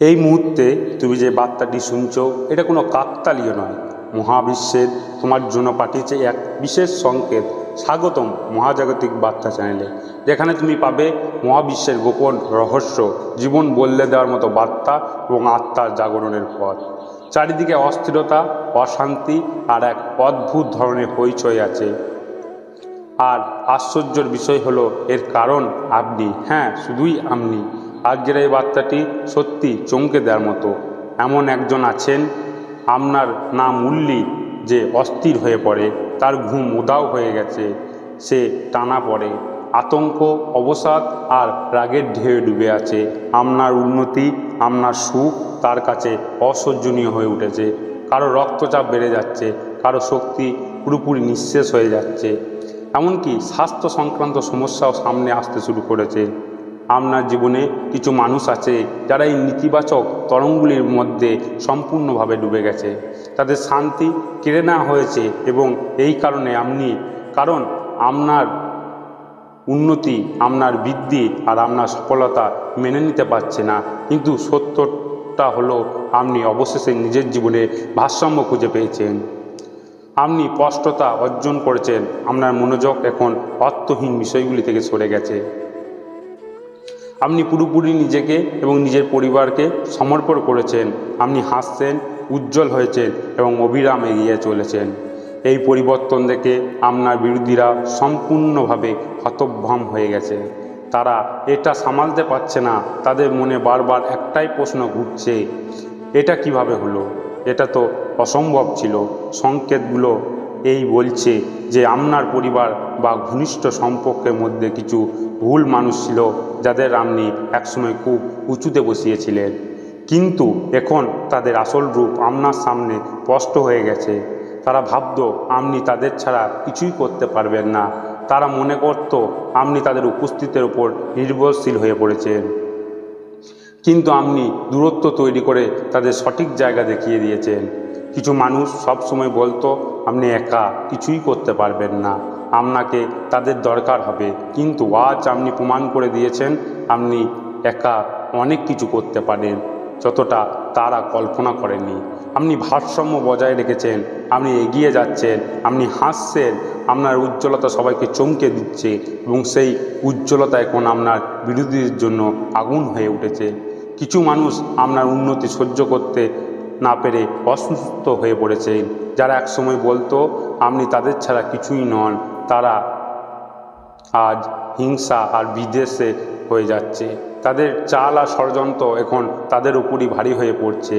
এই মুহূর্তে তুমি যে বার্তাটি শুনছো এটা কোনো কাকতালীয় নয়। মহাবিশ্বের তোমার জন্য পাঠিয়েছে এক বিশেষ সংকেত। স্বাগতম মহাজাগতিক বার্তা চ্যানেলে, যেখানে তুমি পাবে মহাবিশ্বের গোপন রহস্য, জীবন বদলে দেওয়ার মতো বার্তা এবং আত্মার জাগরণের পথ। চারিদিকে অস্থিরতা, অশান্তি আর এক অদ্ভুত ধরনের হইচই আছে। আর আশ্চর্যের বিষয় হলো এর কারণ আপনি, হ্যাঁ শুধুই আপনি। আজকের এই বার্তাটি সত্যি চমকে দেওয়ার মতো। এমন একজন আছেন, আপনার নাম উল্লি, যে অস্থির হয়ে পড়ে, তার ঘুম উধাও হয়ে গেছে, সে টানা পড়ে, আতঙ্ক, অবসাদ আর রাগের ঢেউয়ে ডুবে আছে। আপনার উন্নতি, আপনার সুখ তার কাছে অসহ্যনীয় হয়ে উঠেছে। কারো রক্তচাপ বেড়ে যাচ্ছে, কারো শক্তি পুরোপুরি নিঃশেষ হয়ে যাচ্ছে, এমনকি স্বাস্থ্য সংক্রান্ত সমস্যাও সামনে আসতে শুরু করেছে। আপনার জীবনে কিছু মানুষ আছে যারা এই নেতিবাচক তরঙ্গগুলির মধ্যে সম্পূর্ণভাবে ডুবে গেছে। তাদের শান্তি কেড়ে নেওয়া হয়েছে এবং এই কারণে কারণ আপনার উন্নতি, আপনার বৃদ্ধি আর আপনার সফলতা মেনে নিতে পারছে না। কিন্তু সত্যটা হলো আপনি অবশেষে নিজের জীবনে ভারসাম্য খুঁজে পেয়েছেন। আপনি স্পষ্টতা অর্জন করেছেন, আপনার মনোযোগ এখন অর্থহীন বিষয়গুলি থেকে সরে গেছে। আপনি পুরোপুরি নিজেকে এবং নিজের পরিবারকে সমর্পণ করেছেন। আপনি হাসছেন, উজ্জ্বল হয়েছেন এবং অবিরাম এগিয়ে চলেছেন। এই পরিবর্তন দেখে আপনার বিরোধীরা সম্পূর্ণভাবে হতভম্ব হয়ে গেছে। তারা এটা সামালতে পারছে না। তাদের মনে বারবার একটাই প্রশ্ন ঘুরছে, এটা কিভাবে হলো? এটা তো অসম্ভব ছিল। সংকেতগুলো এই বলছে যে আপনার পরিবার বা ঘনিষ্ঠ সম্পর্কের মধ্যে কিছু ভুল মানুষ ছিল, যাদের আপনি একসময় খুব উঁচুতে বসিয়েছিলেন। কিন্তু এখন তাদের আসল রূপ আপনার সামনে স্পষ্ট হয়ে গেছে। তারা ভাবত আপনি তাদের ছাড়া কিছুই করতে পারবেন না। তারা মনে করত আপনি তাদের উপস্থিতির উপর নির্ভরশীল হয়ে পড়েছেন। কিন্তু আপনি দূরত্ব তৈরি করে তাদের সঠিক জায়গা দেখিয়ে দিয়েছেন। কিছু মানুষ সবসময় বলতো আপনি একা কিছুই করতে পারবেন না, আপনাকে তাদের দরকার হবে। কিন্তু আজ আপনি প্রমাণ করে দিয়েছেন আপনি একা অনেক কিছু করতে পারেন, যতটা তারা কল্পনা করেনি। আপনি ভারসাম্য বজায় রেখেছেন, আপনি এগিয়ে যাচ্ছেন, আপনি হাসছেন, আপনার উজ্জ্বলতা সবাইকে চমকে দিচ্ছে এবং সেই উজ্জ্বলতা এখন আপনার বিরোধীদের জন্য আগুন হয়ে উঠেছে। কিছু মানুষ আপনার উন্নতি সহ্য করতে না পেরে অসুস্থ হয়ে পড়েছে। যারা একসময় বলতো আপনি তাদের ছাড়া কিছুই নন, তারা আজ হিংসা আর বিদ্বেষে হয়ে যাচ্ছে। তাদের চাল আর ষড়যন্ত্র এখন তাদের উপরই ভারী হয়ে পড়ছে।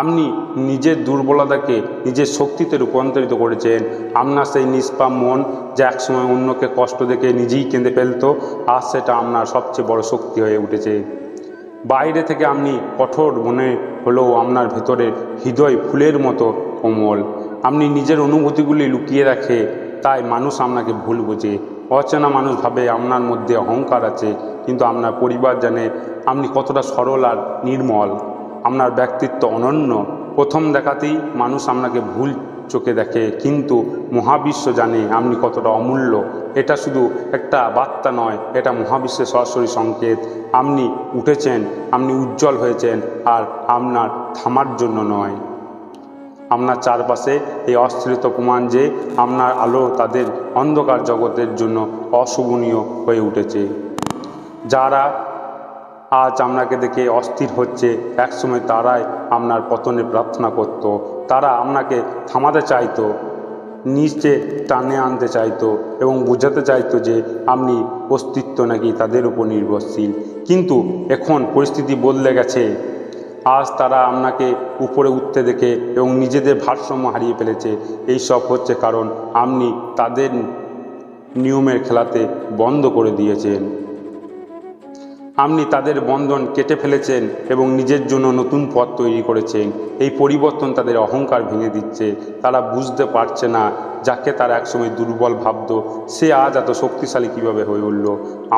আপনি নিজের দুর্বলতাকে নিজের শক্তিতে রূপান্তরিত করেছেন। আপনার সেই নিষ্পাপ মন, যা একসময় অন্যকে কষ্ট দেখে নিজেই কেঁদে ফেলতো, আজ সেটা আপনার সবচেয়ে বড় শক্তি হয়ে উঠেছে। বাইরে থেকে আপনি কঠোর মনে হলেও আপনার ভেতরে হৃদয় ফুলের মতো কোমল। আপনি নিজের অনুভূতিগুলি লুকিয়ে রাখে, তাই মানুষ আপনাকে ভুল বোঝে। অচেনা মানুষ ভাবে আপনার মধ্যে অহংকার আছে, কিন্তু আপনার পরিবার জানে আপনি কতটা সরল আর নির্মল। আপনার ব্যক্তিত্ব অনন্য। প্রথম দেখাতেই মানুষ আপনাকে ভুল চোখে দেখে, কিন্তু মহাবিশ্ব জানে আপনি কতটা অমূল্য। এটা শুধু একটা বার্তা নয়, এটা মহাবিশ্বের সরাসরি সংকেত। আপনি উঠেছেন, আপনি উজ্জ্বল হয়েছেন, আর আপনার থামার জন্য নয়। আপনার চারপাশে এই অস্থিরতা প্রমাণ যে আপনার আলো তাদের অন্ধকার জগতের জন্য অশোভনীয় হয়ে উঠেছে। যারা আজ আপনাকে দেখে অস্থির হচ্ছে, একসময় তারাই আপনার পতনে প্রার্থনা করত। তারা আপনাকে থামাতে চাইতো, নিচে টানে আনতে চাইতো এবং বোঝাতে চাইতো যে আপনি অস্তিত্ব নাকি তাদের উপর নির্ভরশীল। কিন্তু এখন পরিস্থিতি বদলে গেছে। আজ তারা আপনাকে উপরে উঠতে দেখে এবং নিজেদের ভারসাম্য হারিয়ে ফেলেছে। এই সব হচ্ছে কারণ আপনি তাদের নিয়মের খেলাতে বন্ধ করে দিয়েছেন। আপনি তাদের বন্ধন কেটে ফেলেছেন এবং নিজের জন্য নতুন পথ তৈরি করেছেন। এই পরিবর্তন তাদের অহংকার ভেঙে দিচ্ছে। তারা বুঝতে পারছে না যাকে তারা একসময় দুর্বল ভাবত, সে আজ এত শক্তিশালী কীভাবে হয়ে উঠল।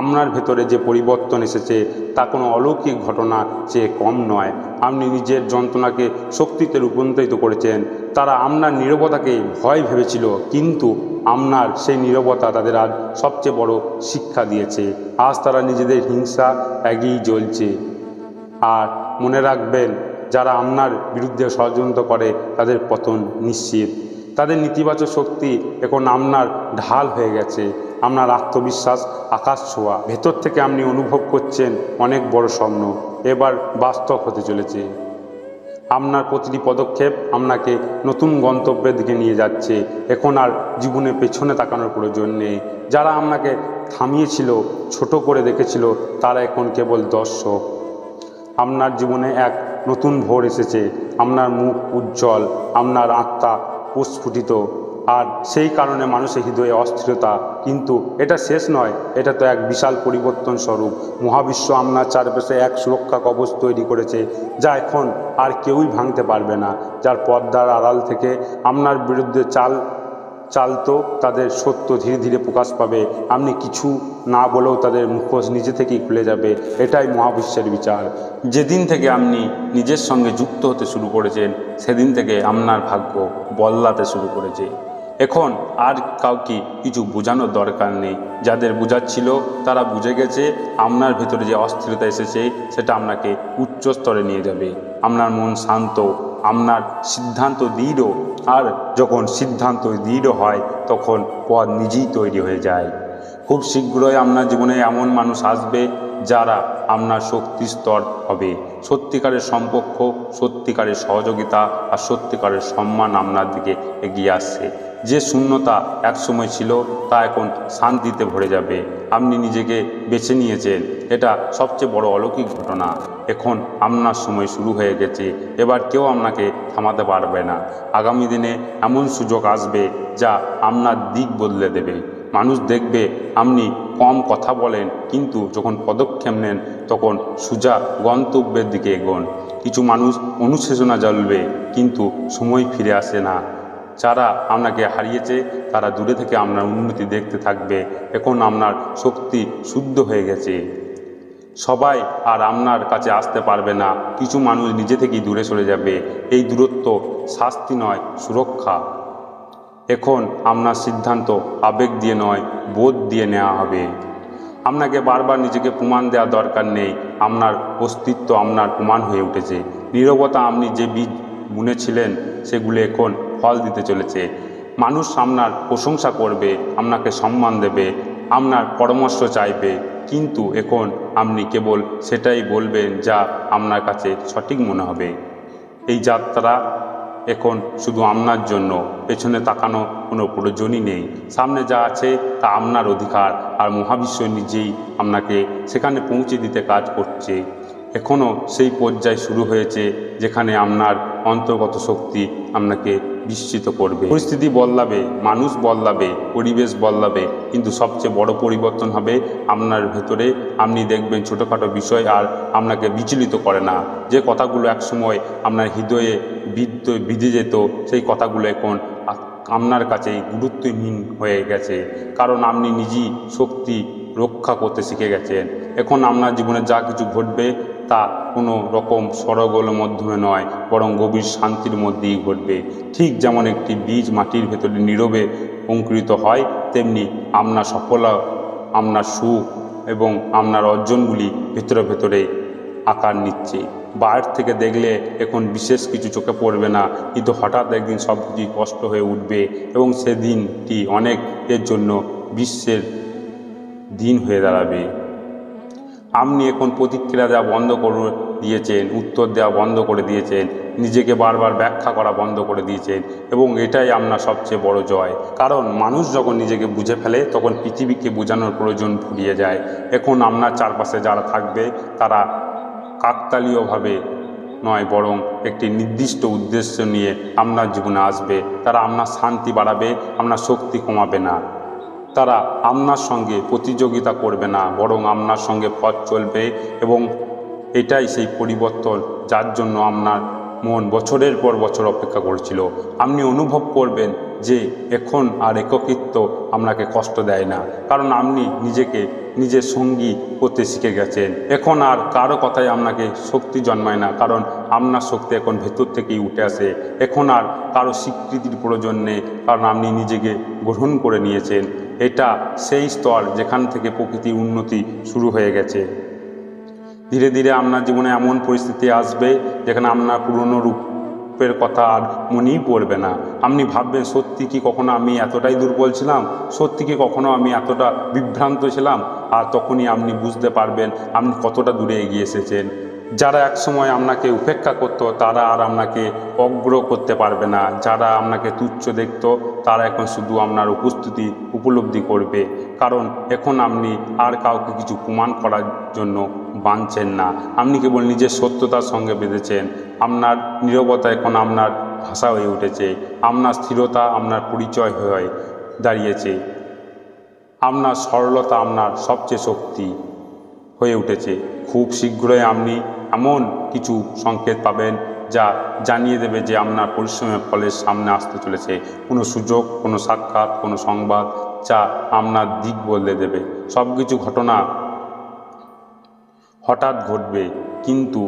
আপনার ভেতরে যে পরিবর্তন এসেছে তা কোনো অলৌকিক ঘটনা চেয়ে কম নয়। আপনি নিজের যন্ত্রণাকে শক্তিতে রূপান্তরিত করেছেন। তারা আপনার নীরবতাকে ভয় ভেবেছিল, কিন্তু আপনার সেই নীরবতা তাদের আজ সবচেয়ে বড় শিক্ষা দিয়েছে। আজ তারা নিজেদের হিংসা এগিয়ে জ্বলছে। আর মনে রাখবেন, যারা আপনার বিরুদ্ধে ষড়যন্ত্র করে তাদের পতন নিশ্চিত। তাদের নেতিবাচক শক্তি এখন আপনার ঢাল হয়ে গেছে। আপনার আত্মবিশ্বাস আকাশ ছোঁয়া। ভেতর থেকে আপনি অনুভব করছেন অনেক বড় স্বপ্ন এবার বাস্তব হতে চলেছে। আপনার প্রতিটি পদক্ষেপ আপনাকে নতুন গন্তব্যের দিকে নিয়ে যাচ্ছে। এখন আর জীবনে পেছনে তাকানোর প্রয়োজন নেই। যারা আপনাকে থামিয়েছিল, ছোট করে দেখেছিল, তারা এখন কেবল দর্শক। আপনার জীবনে এক নতুন ভোর এসেছে। আপনার মুখ উজ্জ্বল, আপনার আত্মা প্রস্ফুটিত, আর সেই কারণে মানুষের হৃদয়ে অস্থিরতা। কিন্তু এটা শেষ নয়, এটা তো এক বিশাল পরিবর্তন স্বরূপ। মহাবিশ্ব আপনার চারপাশে এক সুরক্ষা কবচ তৈরি করেছে, যা এখন আর কেউই ভাঙতে পারবে না। যার পর্দার আড়াল থেকে আপনার বিরুদ্ধে চালতো, তাদের সত্য ধীরে ধীরে প্রকাশ পাবে। আপনি কিছু না বলেও তাদের মুখোশ নিজে থেকেই খুলে যাবে। এটাই মহাবিশ্বের বিচার। যেদিন থেকে আপনি নিজের সঙ্গে যুক্ত হতে শুরু করেছেন, সেদিন থেকে আপনার ভাগ্য বদলাতে শুরু করেছে। এখন আর কাউকে কিছু বোঝানোর দরকার নেই। যাদের বোঝাচ্ছিল তারা বুঝে গেছে আপনার ভেতরে যে অস্থিরতা এসেছে সেটা আপনাকে উচ্চ স্তরে নিয়ে যাবে। আপনার মন শান্ত, আপনার সিদ্ধান্ত দৃঢ়, আর যখন সিদ্ধান্ত দৃঢ় হয় তখন পথ নিজেই তৈরি হয়ে যায়। খুব শীঘ্রই আপনার জীবনে এমন মানুষ আসবে যারা আপনার শক্তি স্তর হবে। সত্যিকারের সম্পর্ক, সত্যিকারের সহযোগিতা আর সত্যিকারের সম্মান আপনার দিকে এগিয়ে আসছে। যে শূন্যতা একসময় ছিল তা এখন শান্তিতে ভরে যাবে। আপনি নিজেকে বেছে নিয়েছেন, এটা সবচেয়ে বড় অলৌকিক ঘটনা। এখন আপনার সময় শুরু হয়ে গেছে। এবার কেউ আপনাকে থামাতে পারবে না। আগামী দিনে এমন সুযোগ আসবে যা আপনার দিক বদলে দেবে। মানুষ দেখবে আপনি কম কথা বলেন, কিন্তু যখন পদক্ষেপ নেন তখন সোজা গন্তব্যের দিকে এগোন। কিছু মানুষ অনুশোচনা জ্বলবে, কিন্তু সময় ফিরে আসে না। যারা আপনাকে হারিয়েছে তারা দূরে থেকে আপনার উন্নতি দেখতে থাকবে। এখন আপনার শক্তি শুদ্ধ হয়ে গেছে। সবাই আর আপনার কাছে আসতে পারবে না। কিছু মানুষ নিজে থেকেই দূরে সরে যাবে। এই দূরত্ব শাস্তি নয়, সুরক্ষা। এখন আপনার সিদ্ধান্ত আবেগ দিয়ে নয়, বোধ দিয়ে নেওয়া হবে। আপনাকে বারবার নিজেকে প্রমাণ দেওয়ার দরকার নেই। আপনার অস্তিত্ব আপনার প্রমাণ হয়ে উঠেছে। নীরবতা আপনি যে বীজ বুনেছিলেন সেগুলো এখন ফল দিতে চলেছে। মানুষ আপনার প্রশংসা করবে, আপনাকে সম্মান দেবে, আপনার পরামর্শ চাইবে, কিন্তু এখন আপনি কেবল সেটাই বলবেন যা আপনার কাছে সঠিক মনে হবে। এই যাত্রা এখন শুধু আপনার জন্য। পেছনে তাকানো কোনো প্রয়োজনই নেই। সামনে যা আছে তা আপনার অধিকার, আর মহাবিশ্ব নিজেই আপনাকে সেখানে পৌঁছে দিতে কাজ করছে। এখনও সেই পর্যায় শুরু হয়েছে যেখানে আপনার অন্তর্গত শক্তি আপনাকে বিস্মিত করবে। পরিস্থিতি বদলাবে, মানুষ বদলাবে, পরিবেশ বদলাবে, কিন্তু সবচেয়ে বড় পরিবর্তন হবে আপনার ভেতরে। আপনি দেখবেন ছোটোখাটো বিষয় আর আপনাকে বিচলিত করে না। যে কথাগুলো একসময় আপনার হৃদয়ে বিঁধে যেত, সেই কথাগুলো এখন আপনার কাছে গুরুত্বহীন হয়ে গেছে, কারণ আপনি নিজেই শক্তি রক্ষা করতে শিখে গেছেন। এখন আপনার জীবনে যা কিছু ঘটবে তা কোনো রকম সরগোলের মাধ্যমে নয়, বরং গভীর শান্তির মধ্যেই ঘটবে। ঠিক যেমন একটি বীজ মাটির ভেতরে নীরবে অঙ্কুরিত হয়, তেমনি আপনার সফলতা, আপনার সুখ এবং আপনার অর্জনগুলি ভেতরে ভেতরে আকার নিচ্ছে। বাইরে থেকে দেখলে এখন বিশেষ কিছু চোখে পড়বে না, কিন্তু হঠাৎ একদিন সব কিছুই কষ্ট হয়ে উঠবে এবং সেদিনটি অনেক এর জন্য বিশ্বের দিন হয়ে দাঁড়াবে। আপনি এখন প্রতিক্রিয়া দেওয়া বন্ধ করে দিয়েছেন, উত্তর দেওয়া বন্ধ করে দিয়েছেন, নিজেকে বারবার ব্যাখ্যা করা বন্ধ করে দিয়েছেন, এবং এটাই আপনার সবচেয়ে বড় জয়। কারণ মানুষ যখন নিজেকে বুঝে ফেলে তখন পৃথিবীকে বোঝানোর প্রয়োজন ফুরিয়ে যায়। এখন আপনার চারপাশে যারা থাকবে তারা কাকতালীয়ভাবে নয়, বরং একটি নির্দিষ্ট উদ্দেশ্য নিয়ে আপনার জীবনে আসবে। তারা আপনার শান্তি বাড়াবে, আপনার শক্তি কমাবে না। তারা আপনার সঙ্গে প্রতিযোগিতা করবে না, বরং আপনার সঙ্গে পথ চলবে। এবং এটাই সেই পরিবর্তন যার জন্য আপনার মন বছরের পর বছর অপেক্ষা করেছিল। আপনি অনুভব করবেন যে এখন আর একাকিত্ব আপনাকে কষ্ট দেয় না, কারণ আপনি নিজেকে নিজের সঙ্গী করতে শিখে গেছেন। এখন আর কারো কথাই আপনাকে শক্তি জন্মায় না, কারণ আপনার শক্তি এখন ভেতর থেকেই উঠে আসে। এখন আর কারো স্বীকৃতির প্রয়োজন নেই, কারণ আপনি নিজেকে গ্রহণ করে নিয়েছেন। এটা সেই স্তর যেখান থেকে প্রকৃতির উন্নতি শুরু হয়ে গেছে। ধীরে ধীরে আপনার জীবনে এমন পরিস্থিতি আসবে যেখানে আপনার পুরনো রূপের কথা আর মনেই পড়বে না। আপনি ভাববেন সত্যি কি কখনো আমি এতটাই দুর্বল ছিলাম, সত্যি কি কখনো আমি এতটা বিভ্রান্ত ছিলাম। আর তখনই আপনি বুঝতে পারবেন আপনি কতটা দূরে এগিয়ে এসেছেন। যারা একসময় আপনাকে উপেক্ষা করতো তারা আর আপনাকে অগ্র করতে পারবে না। যারা আপনাকে তুচ্ছ দেখতো তারা এখন শুধু আপনার উপস্থিতি উপলব্ধি করবে, কারণ এখন আপনি আর কাউকে কিছু প্রমাণ করার জন্য বাঁধছেন না। আপনি কেবল নিজের সত্যতার সঙ্গে বেঁধেছেন। আপনার নীরবতা এখন আপনার ভাষা হয়ে উঠেছে, আপনার স্থিরতা আপনার পরিচয় হয়ে দাঁড়িয়েছে, আপনার সরলতা আপনার সবচেয়ে শক্তি হয়ে উঠেছে। খুব শীঘ্রই আপনি এমন কিছু সংকেত পাবেন যা জানিয়ে দেবে যে আপনার পরিশ্রমের ফলে সামনে আসতে চলেছে কোনো সুযোগ, কোনো সাক্ষাৎ, কোনো সংবাদ যা আপনার দিক বদলে দেবে। সব কিছু ঘটনা হঠাৎ ঘটবে, কিন্তু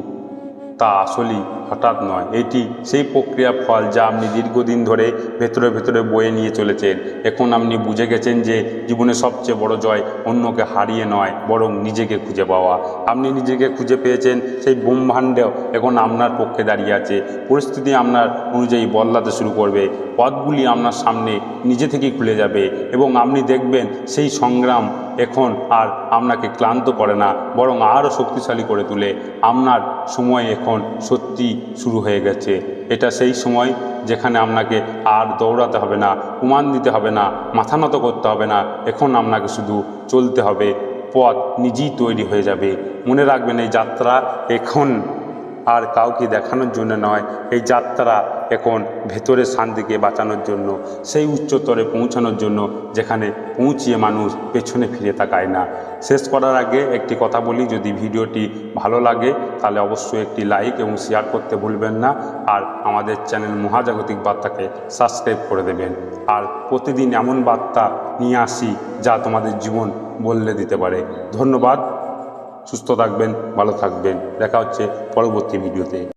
তা আসলেই হঠাৎ নয়। এটি সেই প্রক্রিয়ার ফল যা আপনি দীর্ঘদিন ধরে ভেতরে ভেতরে বয়ে নিয়ে চলেছেন। এখন আপনি বুঝে গেছেন যে জীবনের সবচেয়ে বড় জয় অন্যকে হারিয়ে নয়, বরং নিজেকে খুঁজে পাওয়া। আপনি নিজেকে খুঁজে পেয়েছেন, সেই ব্রহ্মাণ্ডেও এখন আপনার পক্ষে দাঁড়িয়ে আছে। পরিস্থিতি আপনার অনুযায়ী বদলাতে শুরু করবে, পথগুলি আপনার সামনে নিজে থেকেই খুলে যাবে এবং আপনি দেখবেন সেই সংগ্রাম এখন আর আপনাকে ক্লান্ত করে না, বরং আরও শক্তিশালী করে তোলে। আপনার সময় এখন সত্যি শুরু হয়ে গেছে। এটা সেই সময় যেখানে আপনাকে আর দৌড়াতে হবে না, প্রমাণ দিতে হবে না, মাথা নত করতে হবে না। এখন আপনাকে শুধু চলতে হবে, পথ নিজেই তৈরি হয়ে যাবে। মনে রাখবেন এই যাত্রা এখন আর কাউকে দেখানোর জন্য নয়, এই যাত্রা এখন ভেতরের শান্তিকে বাঁচানোর জন্য, সেই উচ্চতরে পৌঁছানোর জন্য যেখানে পৌঁছিয়ে মানুষ পেছনে ফিরে তাকায় না। শেষ করার আগে একটি কথা বলি, যদি ভিডিওটি ভালো লাগে তাহলে অবশ্যই একটি লাইক এবং শেয়ার করতে ভুলবেন না। আর আমাদের চ্যানেল মহাজাগতিক বার্তাকে সাবস্ক্রাইব করে দেবেন। আর প্রতিদিন এমন বার্তা নিয়ে আসি যা তোমাদের জীবন বদলে দিতে পারে। ধন্যবাদ। সুস্থ থাকবেন, ভালো থাকবেন। দেখা হচ্ছে পরবর্তী ভিডিওতে।